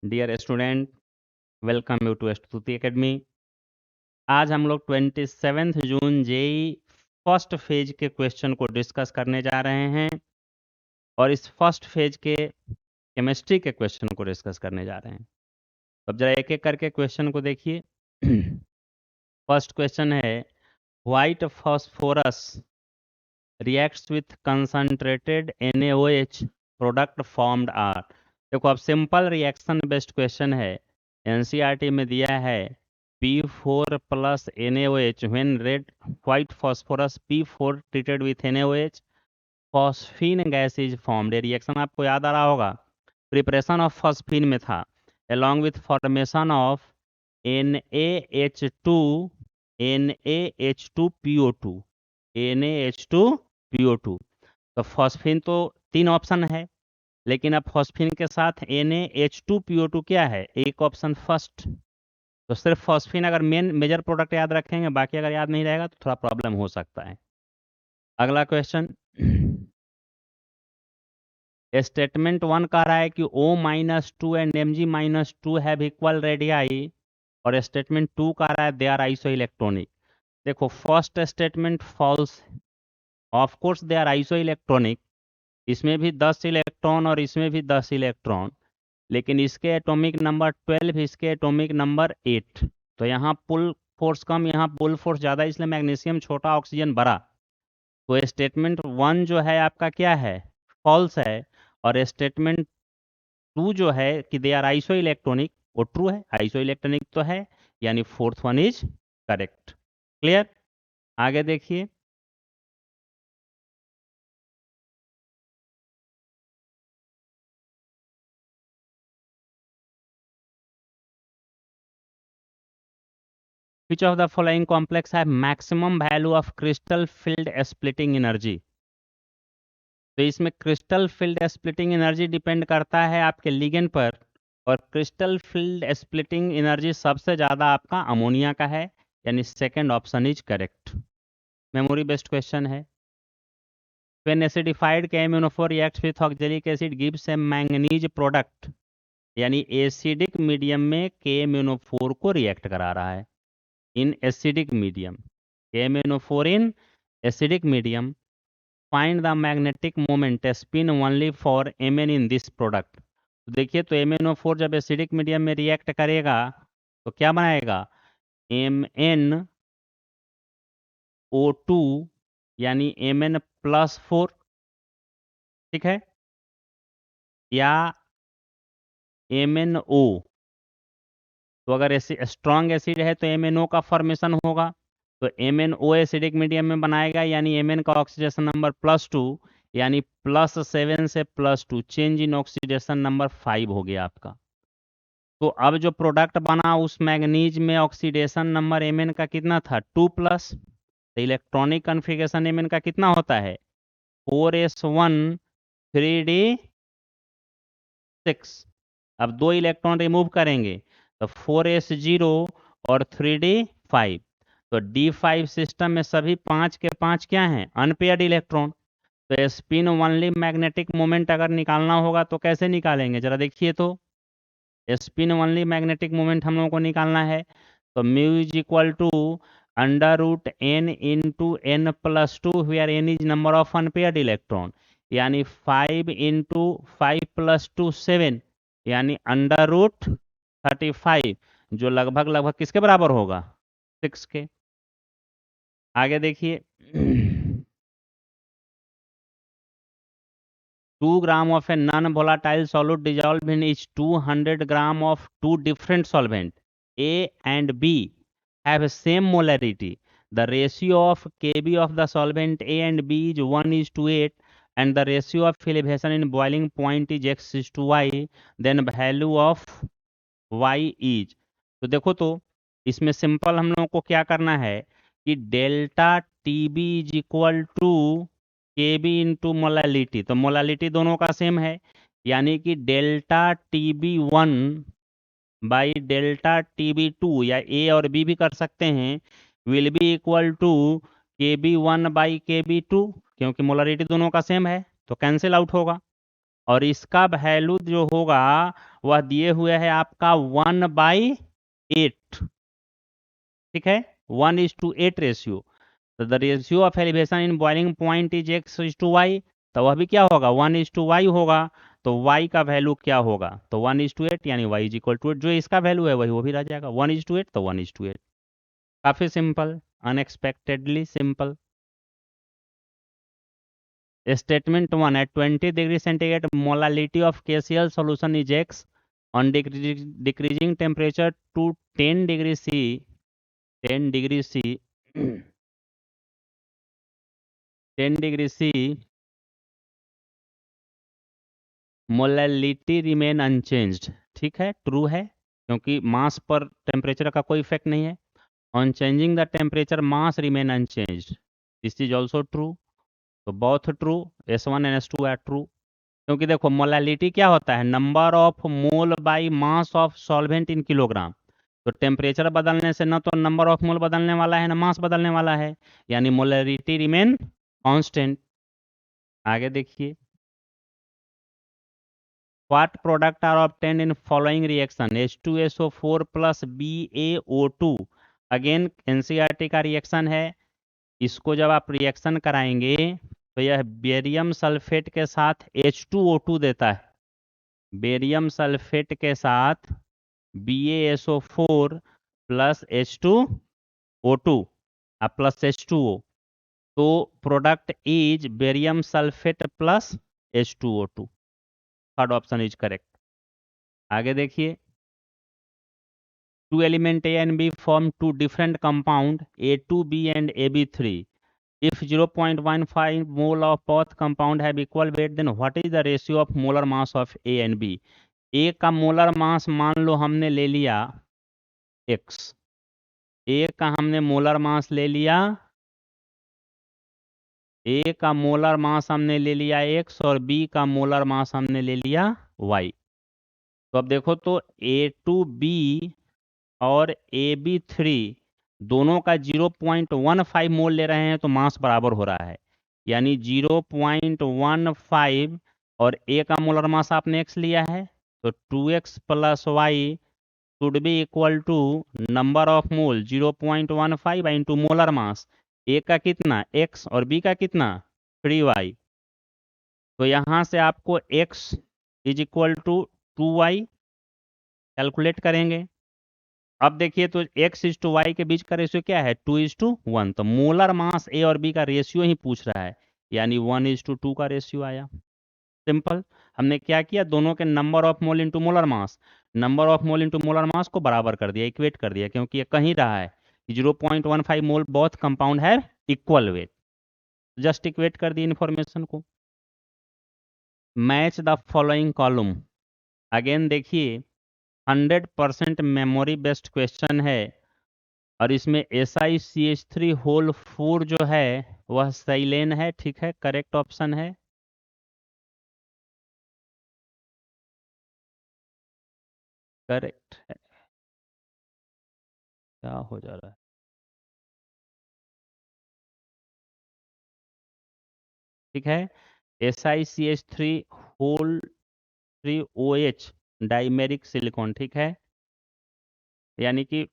Dear student, welcome you to Stuti academy. आज हम लोग 27 जून जेई फर्स्ट फेज के क्वेश्चन को डिस्कस करने जा रहे हैं और इस फर्स्ट फेज के केमिस्ट्री के क्वेश्चन को डिस्कस करने जा रहे हैं। अब जरा एक एक करके क्वेश्चन को देखिए। फर्स्ट क्वेश्चन है, white phosphorus reacts with concentrated NaOH product formed are. देखो, अब सिंपल रिएक्शन बेस्ड क्वेश्चन है, एनसीईआरटी में दिया है P4 plus NaOH when red white phosphorus P4 treated with NaOH phosphine gas is formed। ये reaction आपको याद आ रहा होगा, प्रिपरेशन ऑफ फॉस्फीन में था, along with formation of NaH2 NaH2PO2 NaH2PO2। तो फॉस्फीन तो तीन ऑप्शन है, लेकिन अब फॉस्फीन के साथ NaH2PO2 क्या है, एक ऑप्शन फर्स्ट। तो सिर्फ फॉस्फीन अगर मेन मेजर प्रोडक्ट याद रखेंगे, बाकी अगर याद नहीं रहेगा तो थोड़ा प्रॉब्लम हो सकता है। अगला क्वेश्चन, स्टेटमेंट 1 कह रहा है कि O-2 and Mg-2 have equal radii, और स्टेटमेंट 2 कह रहा है दे आर आइसो इलेक्ट्रॉनिक। देखो, first statement false, of course they are isoelectronic, इसमें भी 10 इलेक्ट्रॉन और इसमें भी 10 इलेक्ट्रॉन, लेकिन इसके एटॉमिक नंबर 12, इसके एटॉमिक नंबर 8। तो यहाँ पुल फोर्स कम, यहाँ पुल फोर्स ज़्यादा, इसलिए मैग्नीशियम छोटा, ऑक्सीजन बड़ा। तो स्टेटमेंट 1 जो है आपका क्या है, फॉल्स है, और स्टेटमेंट 2 जो है कि दे आर आइसो इलेक्ट्रॉनिक, वो ट्रू है, आइसो इलेक्ट्रॉनिक तो है, यानी fourth one is correct. Clear? आगे देखिए, which of the following complex have maximum value of crystal field splitting energy। तो इसमें crystal field splitting energy depend करता है आपके लिगेंड पर, और क्रिस्टल फील्ड स्प्लिटिंग एनर्जी सबसे ज़्यादा आपका अमोनिया का है, यानी second option is correct. Memory based question है, when acidified KMnO4 reacts with oxalic acid gives a manganese product, यानी एसिडिक मीडियम में KMnO4 को रिएक्ट करा रहा है, in acidic medium, KMnO4 in acidic medium, find the magnetic moment spin only for Mn in this product. देखिए, तो MnO4 जब acidic medium में रिएक्ट करेगा तो क्या बनाएगा, MnO2, यानी Mn+4, ठीक है, या MnO। तो अगर स्ट्रॉन्ग एसिड है तो MnO का फॉर्मेशन होगा, तो MnO एसिडिक मीडियम में बनाएगा, यानी Mn का ऑक्सीडेशन नंबर +2, यानी +7 से +2, चेंज इन ऑक्सीडेशन नंबर 5 हो गया आपका। तो अब जो प्रोडक्ट बना उस मैग्नीज में ऑक्सीडेशन नंबर Mn का कितना था, 2+। तो इलेक्ट्रॉनिक कन्फिगरेशन Mn का कितना होता है, 4s1 3d6। अब 2 इलेक्ट्रॉन रिमूव करेंगे तो 4s0 और 3d5। तो d5 सिस्टम में सभी 5 के 5 क्या हैं, अनपेयर्ड इलेक्ट्रॉन। तो स्पिन ओनली मैग्नेटिक मोमेंट अगर निकालना होगा तो कैसे निकालेंगे, जरा देखिए। तो स्पिन ओनली मैग्नेटिक मोमेंट हम लोगों को निकालना है, तो mu is equal to √n into n+2, where n is number of unpaired electron, यानी 5 इंटू 5+2 7, यानी √35, जो लगभग लगभग किसके बराबर होगा, 6 के। आगे देखिए, 2 gram of a non-volatile solute dissolved in is 200 gram of two different solvent A and B have same molarity. The ratio of Kb of the solvent A and B is 1:8, and the ratio of elevation in boiling point is x:y. Then value of y is। तो देखो, तो इसमें simple हम लोगों को क्या करना है कि delta TB is equal to KB into molality. तो मोलालिटी दोनों का सेम है, यानी कि delta TB1 by delta TB2, या A और B भी कर सकते हैं, will be equal to KB1 by KB2, क्योंकि मोलारिटी दोनों का सेम है, तो कैंसिल आउट होगा। और इसका वैल्यू जो होगा वह दिए हुए है आपका 1/8, ठीक है, 1:8 रेशियो। तो the ratio of elevation in boiling point is x:y, तो वह भी क्या होगा 1:y होगा। तो y का वैल्यू क्या होगा, तो 1:8, यानी y इज इक्वल टू 8, जो इसका वैल्यू है वही वो भी रह जाएगा 1:8, तो 1:8। काफी simple, unexpectedly simple. Statement 1, at 20 degree centigrade molality of KCl solution is x, on decreasing temperature to 10 degree C, 10 degree C 10 degree C molality remain unchanged, ठीक है, ट्रू है, क्योंकि मास पर टेम्परेचर का कोई इफेक्ट नहीं है। On changing the temperature mass remain unchanged, this is also true. तो both true, S1 and S2 are true. क्योंकि देखो मोलालिटी क्या होता है, number of mole by mass of solvent in kilogram. तो टेम्परेचर बदलने से न तो नंबर ऑफ मोल बदलने वाला है, ना मास बदलने वाला है, यानी मोलारिटी रिमेन कांस्टेंट। आगे देखिए, what product are obtained in following reaction, H2SO4 plus BaO2। Again NCERT का रिएक्शन है, इसको जब आप रिएक्शन कराएंगे तो यह बेरियम सल्फेट के साथ H2O2 देता है, बेरियम सल्फेट के साथ BaSO4 plus H2O2 plus H2O, तो product is barium sulphate plus H2O2। Third option is correct. आगे देखिए, two element A and B form two different compound A2B and AB3। If 0.15 mole of both compound have equal weight, then what is the ratio of molar mass of A and B? A का molar mass मान लो हमने ले लिया x, A का हमने molar mass ले लिया, A का मोलर मास हमने ले लिया x और B का मोलर मास हमने ले लिया y। तो अब देखो तो A2B और AB3 दोनों का 0.15 मोल ले रहे हैं, तो मास बराबर हो रहा है, यानी 0.15, और A का मोलर मास आपने x लिया है, तो 2x plus y should be equal to number of mole 0.15 into molar mass. A का कितना x और B का कितना 3y। तो यहाँ से आपको x is equal to 2y calculate करेंगे। अब देखिए तो x:y के बीच का रेशियो क्या है 2:1, तो मोलर मास A और B का रेशियो ही पूछ रहा है, यानी 1:2 का रेशियो आया। सिंपल, हमने क्या किया, दोनों के number of mole into molar mass, number of mole into molar मास को बराबर कर दिया, इक्वेट कर दिया, क्योंकि ये कहीं रहा है 0.15 मोल बोथ कंपाउंड है इक्वल वेट, जस्ट इक्वेट कर दी इंफॉर्मेशन को। Match the following column, again देखिए 100% मेमोरी बेस्ड क्वेश्चन है, और इसमें SiCH3 जो है वह साइलेन है, ठीक है, करेक्ट ऑप्शन है। करेक्ट है, क्या हो जा रहा है, ठीक है, SiCH3 OH डाइमेरिक सिलिकॉन, ठीक है, यानी कि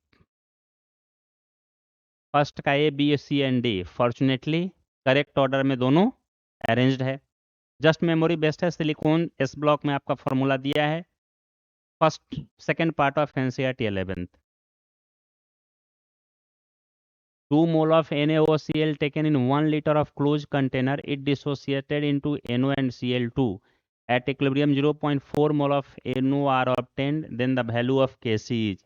फर्स्ट का A B C and D fortunately correct order में दोनों अरेंज्ड है। जस्ट मेमोरी बेस्ड है, सिलिकॉन S ब्लॉक में आपका फॉर्मूला दिया है, first second part of NCERT 11th। 2 mole of NaOCl taken in 1 liter of closed container, it dissociated into NO and Cl2. At equilibrium 0.4 mole of NO are obtained, then the value of Kc is।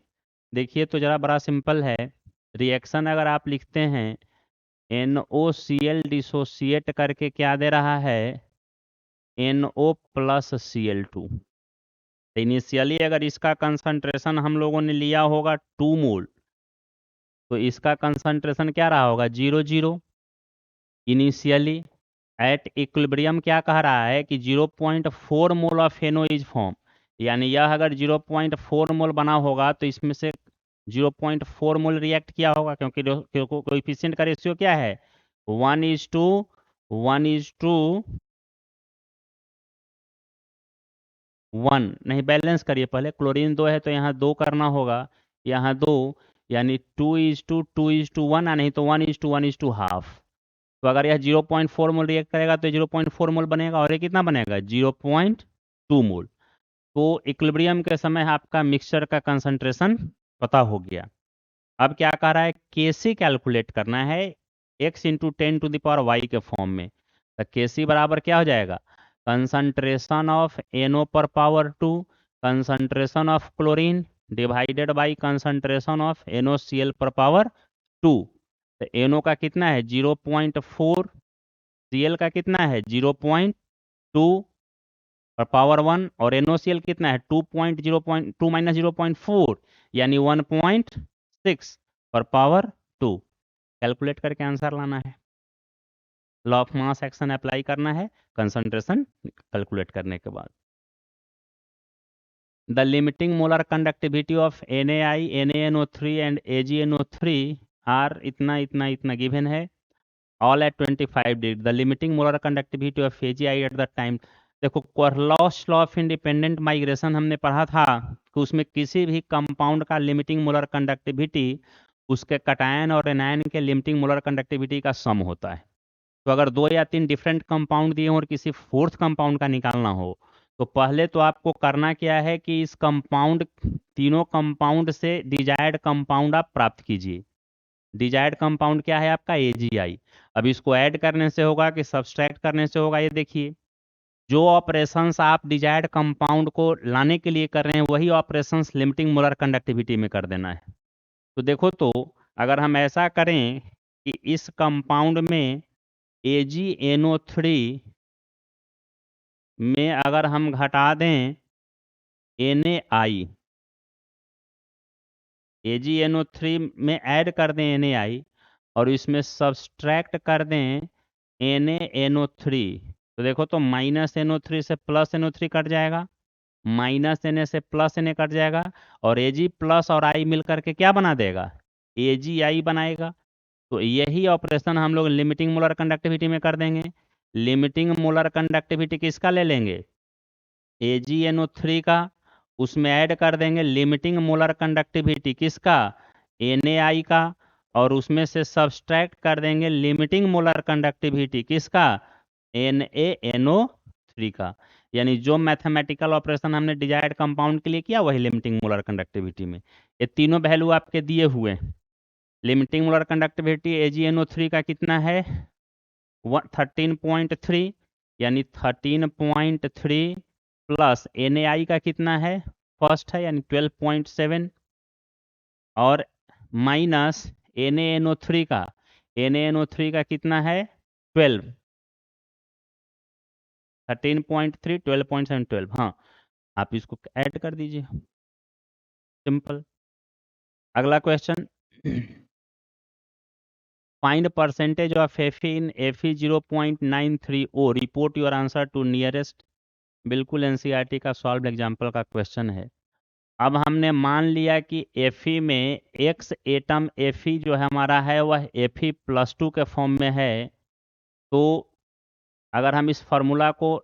देखिए तो जरा बड़ा simple है, reaction अगर आप लिखते हैं NOCl dissociate करके क्या दे रहा है NO प्लस Cl2। इनिशियली अगर इसका कंसंट्रेशन हम लोगों ने लिया होगा 2 मोल, तो इसका कंसंट्रेशन क्या रहा होगा 0 इनिशियली। एट इक्विलिब्रियम क्या कह रहा है कि 0.4 मोल ऑफ फेनो इज फॉर्म, यानी यह अगर 0.4 मोल बना होगा तो इसमें से 0.4 मोल रिएक्ट किया होगा, क्योंकि कोएफिशिएंट का रेशियो क्या है 1:1:, 1 नहीं, बैलेंस करिए पहले। क्लोरीन 2 है तो यहाँ 2 करना होगा, यहाँ 2, यानी 2:2:1, या नहीं तो 1:1:1/2। तो अगर यह 0.4 मोल रिएक्ट करेगा तो 0.4 मोल बनेगा, और ये कितना बनेगा 0.2 मोल। तो इक्विलिब्रियम के समय आपका मिक्सचर का कंसंट्रेशन पता हो गया। अब क्या कह रहा है, केसी कैलकुलेट करना है x इंटू 10⁻⁴ के फॉर्म में। तो केसी बराबर क्या हो जाएगा, कंसंट्रेशन ऑफ NO पर power 2 concentration of chlorine divided by concentration of NOCl पर पावर 2। तो NO का कितना है 0.4, Cl का कितना है 0.2 पर पावर 1, और NOCl कितना है 2.0.2 माइनस 0.4, यानी 1.6 पर पावर 2। कैलकुलेट करके आंसर लाना है। Law of mass action apply करना है कंसंट्रेशन कैलकुलेट करने के बाद। The limiting molar conductivity of NaI, NaNO3 and AgNO3 are इतना इतना इतना गिवन है, all at 25 degree. The limiting molar conductivity of AgI at the time. देखो Kohlrausch law of independent migration हमने पढ़ा था कि उसमें किसी भी कंपाउंड का लिमिटिंग मोलर कंडक्टिविटी उसके कटायन और एनायन के लिमिटिंग मोलर कंडक्टिविटी का सम होता है। तो अगर 2 या 3 डिफरेंट कंपाउंड दिए हों और किसी फोर्थ कंपाउंड का निकालना हो, तो पहले तो आपको करना क्या है कि इस कंपाउंड, तीनों कंपाउंड से डिजायर्ड कंपाउंड आप प्राप्त कीजिए। डिजायर्ड कंपाउंड क्या है आपका AgI। अब इसको ऐड करने से होगा कि सब्सट्रैक्ट करने से होगा, ये देखिए। जो ऑपरेशंस आप डिजायर्ड कंपाउंड को लाने के लिए कर रहे हैं वही ऑपरेशंस लिमिटिंग मोलर कंडक्टिविटी में कर देना है। तो देखो, तो अगर हम ऐसा करें कि इस कंपाउंड में AgNO3 में अगर हम घटा दें NaI, AgNO3 में ऐड कर दें NaI और इसमें सब्सट्रैक्ट कर दें NaNO3, तो देखो तो माइनस NO3 से प्लस NO3 कट जाएगा, माइनस Na से प्लस Na कट जाएगा, और Ag प्लस और I मिल करके क्या बना देगा AgI बनाएगा। तो यही ऑपरेशन हम लोग लिमिटिंग मोलर कंडक्टिविटी में कर देंगे। लिमिटिंग मोलर कंडक्टिविटी किसका ले लेंगे AgNO3 का, उसमें ऐड कर देंगे लिमिटिंग मोलर कंडक्टिविटी किसका NaI का, और उसमें से सब्सट्रैक्ट कर देंगे लिमिटिंग मोलर कंडक्टिविटी किसका NaNO3 का। यानी जो मैथमेटिकल ऑपरेशन हमने डिजायर्ड कंपाउंड के लिए किया वही लिमिटिंग मोलर कंडक्टिविटी में। ये तीनों वैल्यू आपके दिए हुए हैं। लिमिटिंग मोलर कंडक्टिविटी AgNO3 का कितना है 13.3, यानी 13.3 प्लस NaI का कितना है फर्स्ट है यानी 12.7, और माइनस NaNO3 का, NaNO3 का कितना है 12, 13.3 12.7 12। हाँ, आप इसको ऐड कर दीजिए, सिंपल। अगला question, find percentage of Fe in Fe 0.930, report your answer to nearest. बिल्कुल NCERT का सॉल्व एग्जाम्पल का क्वेश्चन है। अब हमने मान लिया कि Fe में x एटम Fe जो है हमारा है वह Fe+2 के फॉर्म में है। तो अगर हम इस फार्मूला को,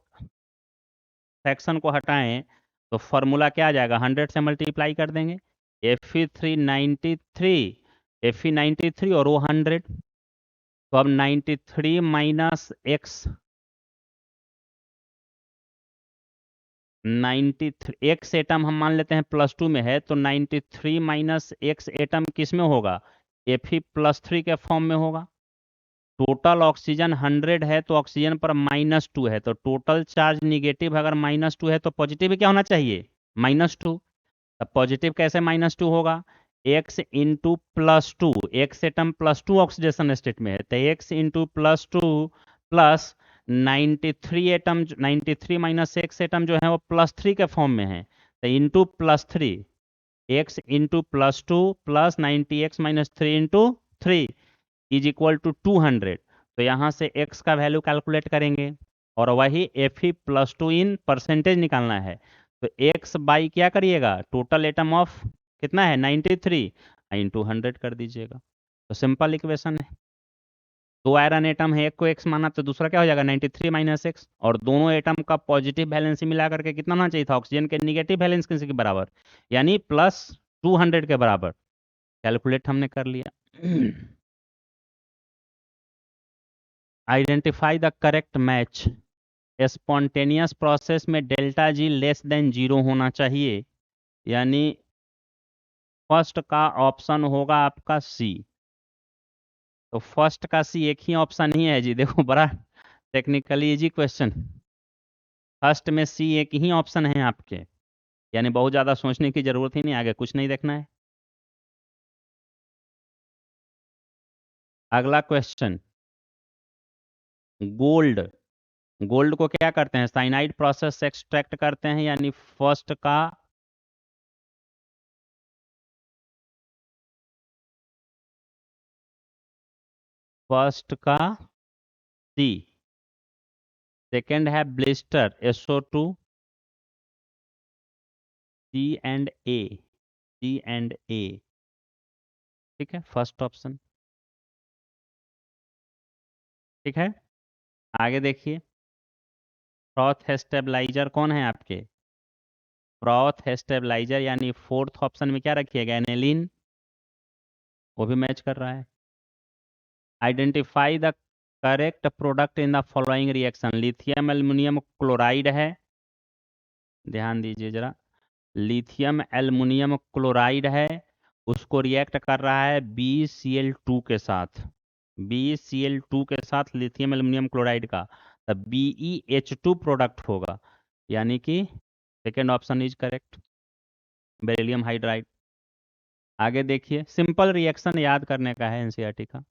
सेक्शन को हटाएं तो फार्मूला क्या आ जाएगा 100 से मल्टीप्लाई कर देंगे। Fe93 और वो 100। तो अब 93 माइनस एक्स, 93 एक्स एटम हम मान लेते हैं +2 में है, तो 93 माइनस एक्स एटम किस में होगा Fe+3 के फॉर्म में होगा। टोटल ऑक्सीजन 100 है तो ऑक्सीजन पर -2 है, तो टोटल चार्ज निगेटिव, अगर -2 है तो पॉजिटिव क्या होना चाहिए -2। अब पॉजिटिव कैसे -2 होगा, x into +2, x atom +2 oxidation state में है, तो x into +2 plus 93 atom, 93 minus x atom जो है वो +3 के फॉर्म में है, तो into +3, x into +2 plus 90x minus 3 into 3 is equal to 200। तो यहाँ से x का वैल्यू कैलकुलेट करेंगे और वही Fe+2 इन परसेंटेज निकालना है। तो x बाई क्या करिएगा टोटल एटम ऑफ कितना है 93 इंटू 100 कर दीजिएगा। तो सिंपल इक्वेशन है। दो आयरन एटम है, एक को x माना तो दूसरा क्या हो जाएगा 93 माइनस एक्स, और दोनों एटम का पॉजिटिव वैलेंसी मिला करके कितना होना चाहिए था, ऑक्सीजन के निगेटिव वैलेंस किसी के बराबर, यानी +200 के बराबर। कैलकुलेट हमने कर लिया। Identify the correct match. Spontaneous process में डेल्टा जी लेस देन 0 होना चाहिए, यानी फर्स्ट का ऑप्शन होगा आपका सी। तो फर्स्ट का सी एक ही ऑप्शन ही है जी, देखो बड़ा टेक्निकली इजी क्वेश्चन। फर्स्ट में सी एक ही ऑप्शन है आपके, यानी बहुत ज़्यादा सोचने की जरूरत ही नहीं, आगे कुछ नहीं देखना है। अगला क्वेश्चन, गोल्ड। गोल्ड को क्या करते हैं, साइनाइड प्रोसेस से एक्सट्रैक्ट करते हैं, यानी फर्स्ट का सी। सेकेंड है ब्लिस्टर, SO2, C&A। ठीक है, फर्स्ट ऑप्शन। ठीक है, आगे देखिए, फ्रॉथ स्टेबलाइजर कौन है आपके, फ्रॉथ स्टेबलाइजर, यानी फोर्थ ऑप्शन में क्या रखिएगा, एनेलिन, वो भी मैच कर रहा है। Identify the correct product in the following reaction. Lithium aluminium chloride है, ध्यान दीजिए जरा, लिथियम एल्युमिनियम क्लोराइड है, उसको रिएक्ट कर रहा है BeCl2 के साथ, BeCl2 के साथ लिथियम एल्युमिनियम क्लोराइड का, तब BeH2 प्रोडक्ट होगा, यानी कि second option is correct, beryllium hydride. आगे देखिए, सिंपल रिएक्शन याद करने का है, एनसीईआरटी का।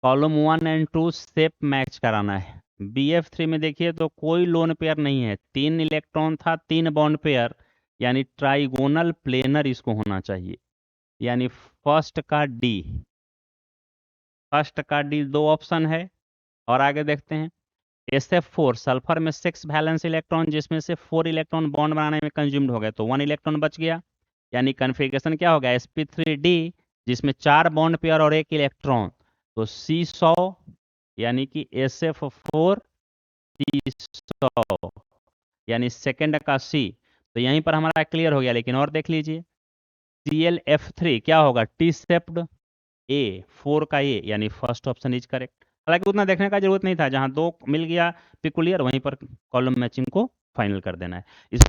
कॉलम 1 एंड 2 शेप मैच कराना है। BF3 में देखिए तो कोई लोन पेयर नहीं है, 3 इलेक्ट्रॉन था, 3 बॉन्ड पेयर, यानी ट्राइगोनल प्लेनर इसको होना चाहिए, यानी फर्स्ट का डी, दो ऑप्शन है। और आगे देखते हैं, SF4 सल्फर में 6 वैलेंस इलेक्ट्रॉन, जिसमें से 4 इलेक्ट्रॉन बॉन्ड बनाने में कंज्यूम्ड हो गए, तो 1 इलेक्ट्रॉन बच गया, यानी कन्फिग्रेशन क्या हो गया, sp3d, जिसमें 4 बॉन्ड पेयर और 1 इलेक्ट्रॉन, तो C100, यानी कि SF4 C100, यानी सेकंड का सी। तो यहीं पर हमारा क्लियर हो गया, लेकिन और देख लीजिए, ClF3 क्या होगा, टी शेप्ड, A4 का ए, यानी फर्स्ट ऑप्शन इज करेक्ट। हालांकि उतना देखने का जरूरत नहीं था, जहां दो मिल गया पिकुलियर, वहीं पर कॉलम मैचिंग को फाइनल कर देना है। इस